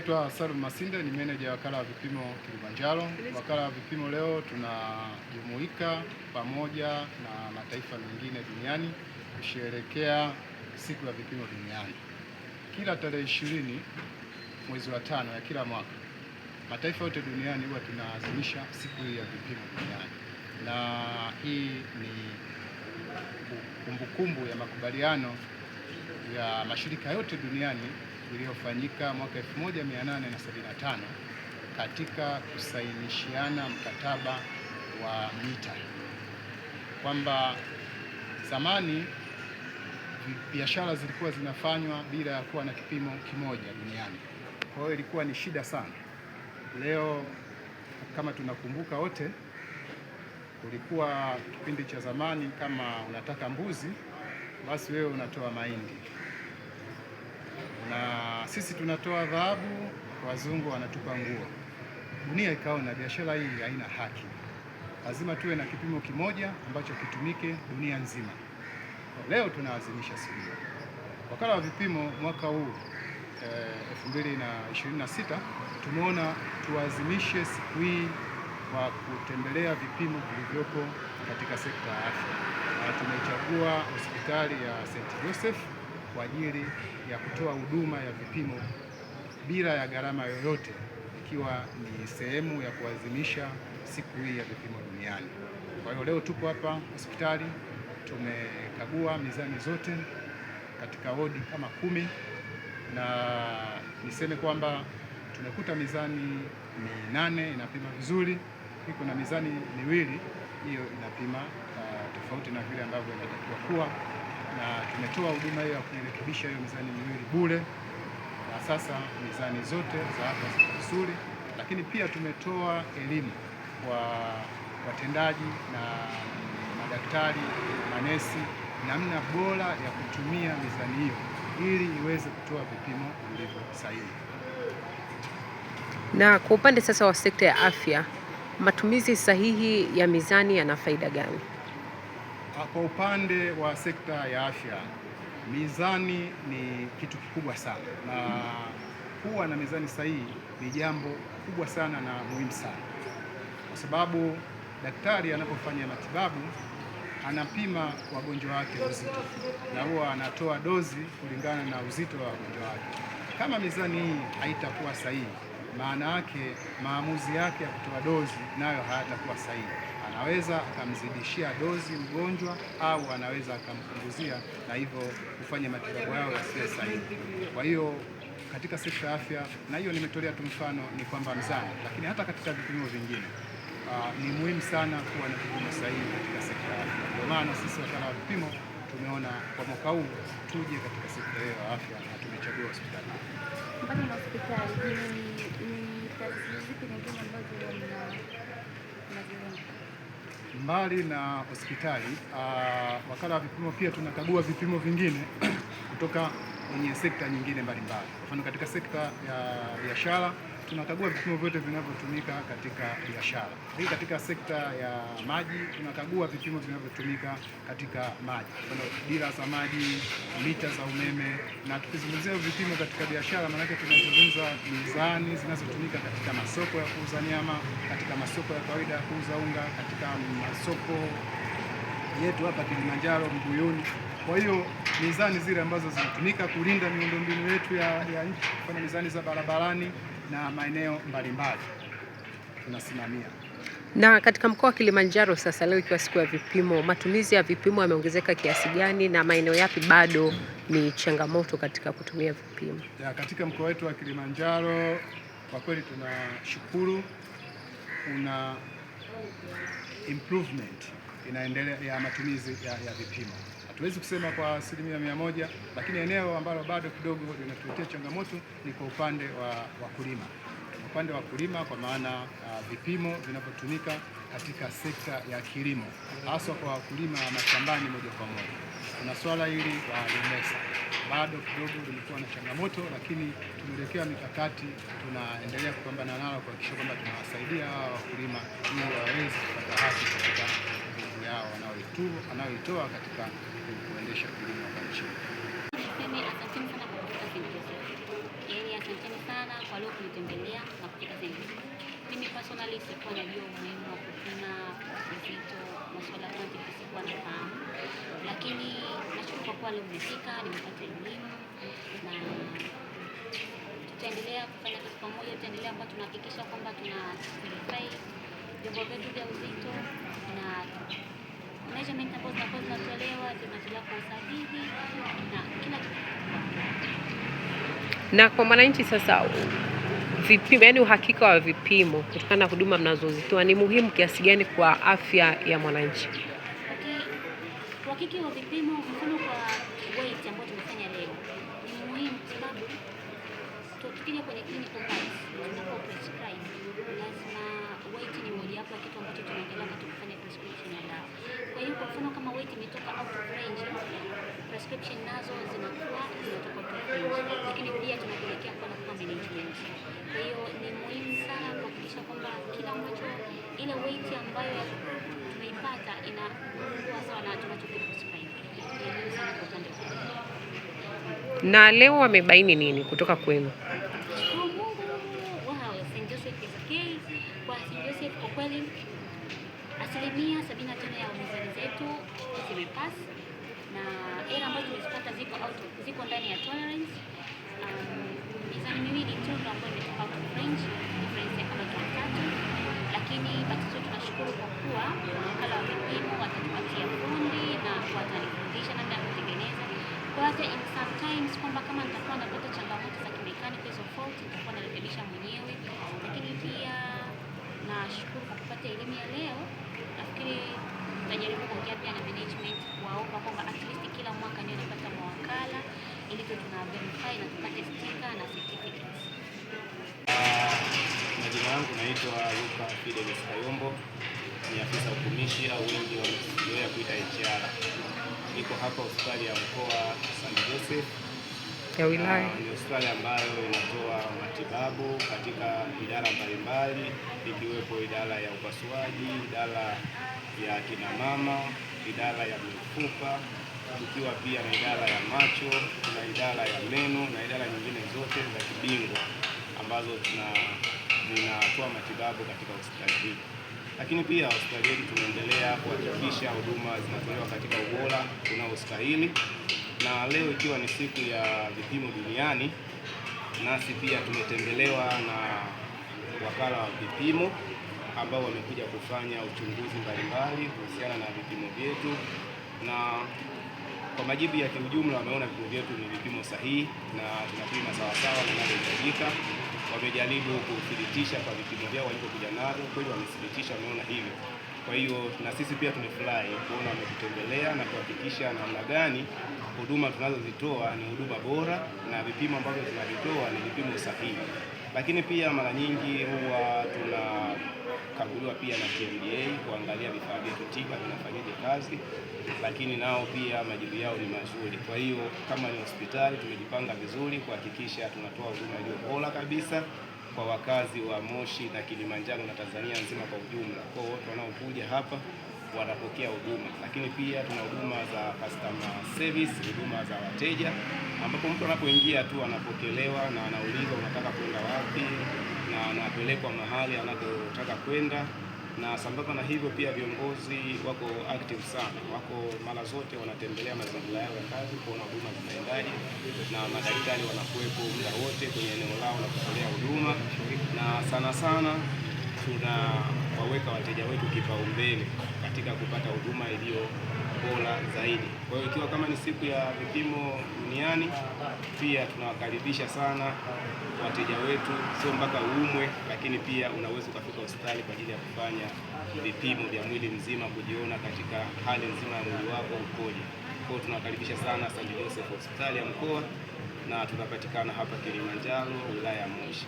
naitwa Salum Masinde, ni meneja wakala wa vipimo Kilimanjaro. Wakala wa vipimo leo tunajumuika pamoja na mataifa mengine duniani kusherehekea siku ya vipimo duniani. Kila tarehe 20 mwezi wa 5 ya kila mwaka, mataifa yote duniani huwa tunaadhimisha siku hii ya vipimo duniani, na hii ni kumbukumbu ya makubaliano ya mashirika yote duniani iliyofanyika mwaka 1875 katika kusainishiana mkataba wa mita, kwamba zamani biashara zilikuwa zinafanywa bila ya kuwa na kipimo kimoja duniani. Kwa hiyo ilikuwa ni shida sana. Leo kama tunakumbuka wote, kulikuwa kipindi cha zamani, kama unataka mbuzi basi wewe unatoa mahindi, na sisi tunatoa dhahabu, wazungu wanatupa nguo. Dunia ikaona biashara hii haina haki, lazima tuwe na kipimo kimoja ambacho kitumike dunia nzima. Leo tunaadhimisha siku hiyo. Wakala wa vipimo mwaka huu 2026 tumeona tuadhimishe siku hii kwa kutembelea vipimo vilivyopo katika sekta ya afya, na tumechagua hospitali ya St. Joseph kwa ajili ya kutoa huduma ya vipimo bila ya gharama yoyote, ikiwa ni sehemu ya kuadhimisha siku hii ya vipimo duniani. Kwa hiyo leo tupo hapa hospitali, tumekagua mizani zote katika wodi kama 10, na niseme kwamba tumekuta mizani 8 inapima vizuri. Kuna mizani 2 hiyo inapima tofauti na vile ambavyo inatakiwa kuwa, na tumetoa huduma hiyo ya kurekebisha hiyo mizani 2 bure, na sasa mizani zote za hapa ziko vizuri. Lakini pia tumetoa elimu kwa watendaji na madaktari, manesi, namna bora ya kutumia mizani hiyo ili iweze kutoa vipimo vilivyo sahihi. Na kwa upande sasa wa sekta ya afya, matumizi sahihi ya mizani yana faida gani? Kwa upande wa sekta ya afya, mizani ni kitu kikubwa sana, na kuwa na mizani sahihi ni jambo kubwa sana na muhimu sana, kwa sababu daktari anapofanya matibabu anapima wagonjwa wake uzito, na huwa anatoa dozi kulingana na uzito wa wagonjwa wake. Kama mizani hii haitakuwa sahihi, maana yake maamuzi yake ya kutoa dozi nayo hayatakuwa sahihi. Anaweza akamzidishia dozi mgonjwa au anaweza akampunguzia, na hivyo kufanya matibabu yao yasiwe sahihi. Kwa hiyo katika sekta ya afya, na hiyo nimetolea tu mfano ni kwamba mizani, lakini hata katika vipimo vingine ni muhimu sana kuwa na vipimo sahihi katika sekta ya afya. Ndio maana sisi wakala wa vipimo tumeona kwa mwaka huu tuje katika sekta hiyo ya afya na tumechagua hospitali. Mbali na hospitali, ni taasisi zipi nyingine ambazo mnazilenga? Mbali na hospitali, wakala wa vipimo pia tunakagua vipimo vingine kutoka kwenye sekta nyingine mbalimbali. Kwa mfano, katika sekta ya biashara tunakagua vipimo vyote vinavyotumika katika biashara. Hii katika sekta ya maji tunakagua vipimo vinavyotumika katika maji, kwa mfano dira za maji, mita za umeme. Na tukizungumzia vipimo katika biashara, maanake tunazungumza mizani zinazotumika katika masoko ya kuuza nyama, katika masoko ya kawaida ya kuuza unga, katika masoko yetu hapa Kilimanjaro, Mbuyuni. Kwa hiyo mizani zile ambazo zinatumika kulinda miundombinu yetu ya nchi, kwa mizani za barabarani na maeneo mbalimbali tunasimamia. Na katika mkoa wa Kilimanjaro sasa, leo ikiwa siku ya vipimo, matumizi ya vipimo yameongezeka kiasi gani na maeneo yapi bado ni changamoto katika kutumia vipimo? Katika mkoa wetu wa Kilimanjaro kwa kweli tunashukuru, kuna improvement inaendelea ya matumizi ya vipimo. Hatuwezi kusema kwa 100%, lakini eneo ambalo bado kidogo linatuletea changamoto ni kwa upande wa wakulima. Upande wa wakulima, kwa maana vipimo vinavyotumika katika sekta ya kilimo, haswa kwa wakulima wa mashambani moja kwa moja. Kuna swala hili la LEMESA bado kidogo limekuwa na changamoto, lakini tumeelekea mikakati, tunaendelea kupambana nalo kuhakikisha kwamba tunawasaidia hawa wakulima ili waweze kupata haki katika nguvu yao wanayoitoa katika kuendesha kilimo hapa nchini. Asanteni sana kwa kufika St. Joseph. Asanteni sana. kwa leo kunitembelea na kufika St. Joseph. Mimi personally sikuwa najua umuhimu wa kupima uzito, masuala ya quantity sikuwa nafahamu, lakini nashukuru kwa kuwa leo nimefika, nimepata elimu na tutaendelea kufanya kazi pamoja. Tutaendelea kwa tunahakikisha kwamba tuna verify vyombo vyetu vya uzito na measurement ambazo zinatolewa kwa usahihi na kila kitu. Na kwa mwananchi sasa, vipimo, yaani uhakika wa vipimo kutokana na huduma mnazozitoa ni muhimu kiasi gani kwa afya ya mwananchi? Okay. Uhakika wa vipimo, mfano kwa weight ambayo tumefanya leo ni muhimu kwa sababu tukija kwenye clinical part tunapo prescribe lazima weight ni moja wapo kitu ambacho tunaendelea wakati kufanya prescription ya dawa. Kwa hiyo kwa mfano kama weight imetoka out of range, prescription nazo zinakuwa zinatoka out of range, lakini pia tunapelekea kwa management. Kwa hiyo ni muhimu sana kuhakikisha kwamba kila ambacho ile weight ambayo tumeipata inakuwa sawa na tunachoprescribe. Ni muhimu sana kwa upande wa na leo wamebaini nini kutoka kwenu? St. Joseph is okay. Kwa St. Joseph kwa kweli 75% ya mizani zetu zimepass na era ambazo tumezipata ziko ndani ya tolerance. Mizani miwili tu ndio ambayo imetoka out of range, difference ya kama 3, lakini basi tunashukuru kwa kuwa wakala wa vipimo watatupatia fundi na watanifundisha namna ya kutengeneza. Kwa hata in sometimes kwamba kama nitakuwa napata changamoto za kimekanika hizo fault nitakuwa narekebisha mwenyewe, lakini pia nashukuru kwa kupata elimu ya leo. Nafikiri tutajaribu kuongea pia na management kuwaomba kwamba at least kila mwaka ndio napata mawakala ili tuna verify na tupate sticker na certificates. Majina yangu naitwa Luka Fidelis Kayombo, ni afisa utumishi au wengi wamezoea kuita HR. Niko hapa hospitali ya mkoa St. Joseph ya wilaya. Ni hospitali ambayo inatoa matibabu katika idara mbalimbali, ikiwepo idara ya upasuaji, idara ya kina mama, idara ya mifupa, tukiwa pia na idara ya macho, na idara ya meno na idara nyingine zote za kibingwa ambazo zinatoa matibabu katika hospitali hii. Lakini pia hospitali yetu tunaendelea kuhakikisha huduma zinatolewa katika ubora unaostahili, na leo ikiwa ni siku ya vipimo duniani, nasi pia tumetembelewa na wakala wa vipimo ambao wamekuja kufanya uchunguzi mbalimbali kuhusiana na vipimo vyetu, na kwa majibu ya kiujumla wameona vipimo vyetu ni vipimo sahihi na tunapima sawasawa na inavyohitajika. Wamejaribu kuthibitisha kwa vipimo vyao walivyokuja navyo, kweli wamethibitisha, wameona hivyo. Kwa hiyo na sisi pia tumefurahi kuona wametutembelea na kuhakikisha namna gani huduma tunazozitoa ni huduma bora na vipimo ambavyo tunavitoa ni vipimo sahihi. Lakini pia mara nyingi huwa tunakaguliwa pia na TMDA kuangalia vifaa vyetu tiba vinafanyaje kazi, lakini nao pia majibu yao ni mazuri. Kwa hiyo kama ni hospitali tumejipanga vizuri kuhakikisha tunatoa huduma iliyo bora kabisa kwa wakazi wa Moshi na Kilimanjaro na Tanzania nzima kwa ujumla. Kwa wote wanaokuja hapa wanapokea huduma, lakini pia tuna huduma za customer service, huduma za wateja, ambapo mtu anapoingia tu anapokelewa na anauliza unataka kwenda wapi na anapelekwa mahali anakotaka kwenda. Na sambamba na hivyo pia viongozi wako active sana, wako mara zote wanatembelea mazingira yao ya kazi kuona huduma zinaendaje, na madaktari wanakuwepo muda wote kwenye eneo lao la kutolea huduma, na sana sana tunawaweka wateja wetu kipaumbele katika kupata huduma iliyo bora zaidi. Kwa hiyo ikiwa kama ni siku ya vipimo duniani, pia tunawakaribisha sana wateja wetu, sio mpaka uumwe, lakini pia unaweza ukafika hospitali kwa ajili ya kufanya vipimo vya mwili mzima, kujiona katika hali nzima ya mwili wako ukoje. Kwa hiyo tunawakaribisha sana St. Joseph hospitali ya mkoa, na tunapatikana hapa Kilimanjaro, wilaya ya Moshi.